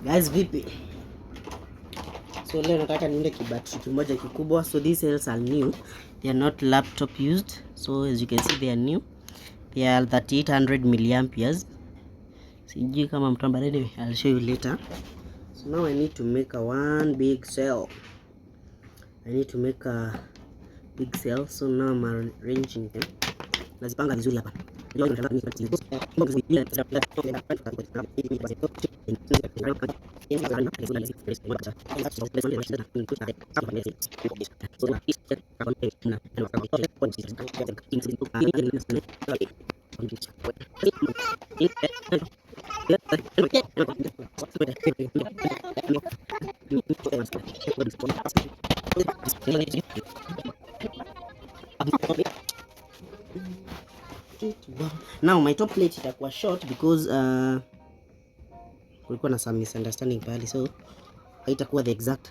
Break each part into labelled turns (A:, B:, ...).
A: Guys, vipi? So leo nataka niende kibattery kimoja kikubwa. So these cells are new. They are not laptop used. So as you can see they are new. They are 3800 milliamperes. Sijui kama mtamba, anyway, I'll show you later. So now I need to make a one big cell. I need to make a big cell. So now I'm arranging them. Nazipanga vizuri hapa. Now my top plate itakuwa short because kulikuwa na some misunderstanding pale, so haitakuwa the exact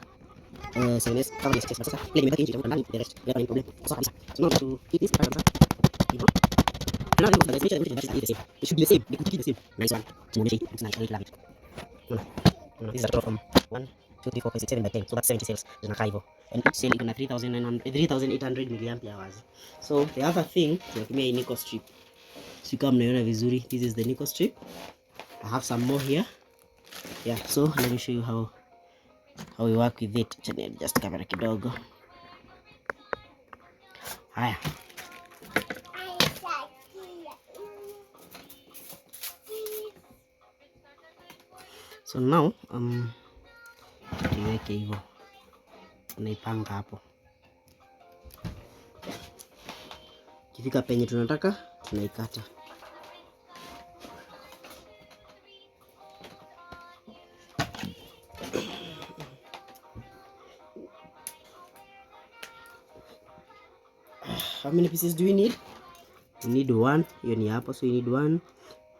A: size kama ni space. Sasa ile nimeweka nje ndani the rest ya problem. So now to keep this part you know. Now the space it should be the same. It should be the same. Nice one. It's nice. I love it. This is a total from 1 2 3 4 5 6 7 by 10. So that's 70 cells zinakaa hivyo. And each cell ina 3800 milliampere hours. So the other thing tunatumia hii nickel strip. So kama mnaona vizuri, this is the nickel strip. I have some more here. Yeah, so let me show you how we work with it. Just camera kidogo. Haya. So now niweke hivyo. Unaipanga hapo. Kifika penye tunataka, tunaikata. How many pieces do we need? We need one. Hiyo ni hapo, so you need 1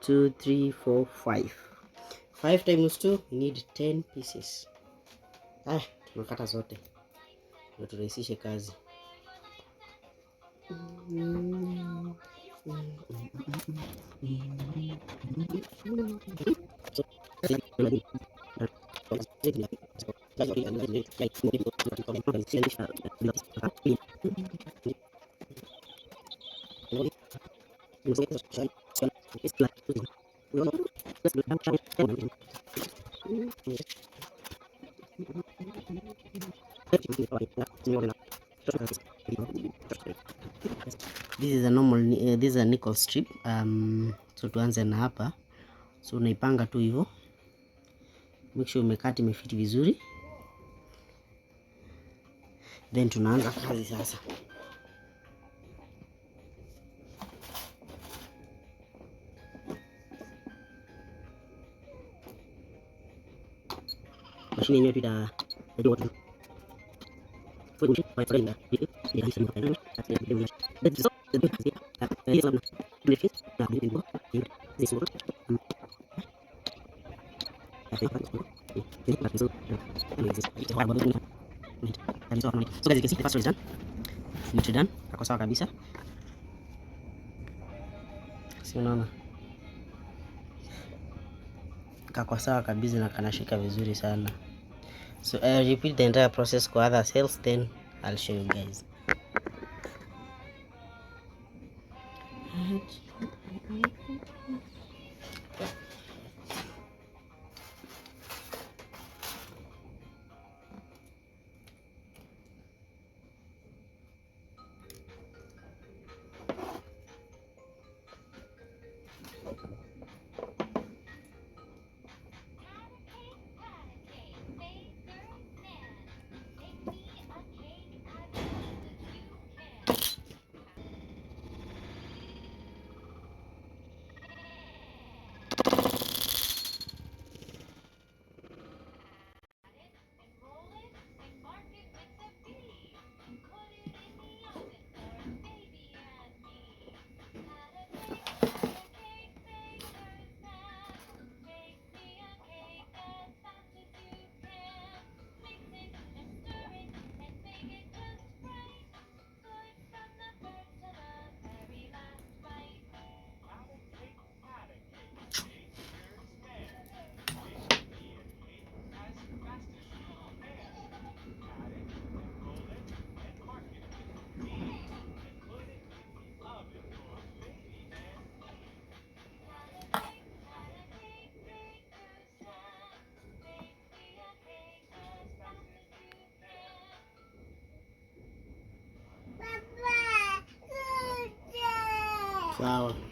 A: 2 3 4 5. 5 times 2, we need 10 pieces. Tunakata zote ndio turahisishe kazi. This is a normal this is a nickel strip. So tuanze na hapa. So unaipanga tu hivyo. Make sure umekata imefiti vizuri. Then tunaanza kazi sasa. Mashine yenyewe ita so guys, you can see the first one is done. It's done. Kako sawa kabisa. Si unaona? Kako sawa kabisa na kanashika vizuri sana. So I repeat the entire process for other cells, then I'll show you guys.
B: Sawa.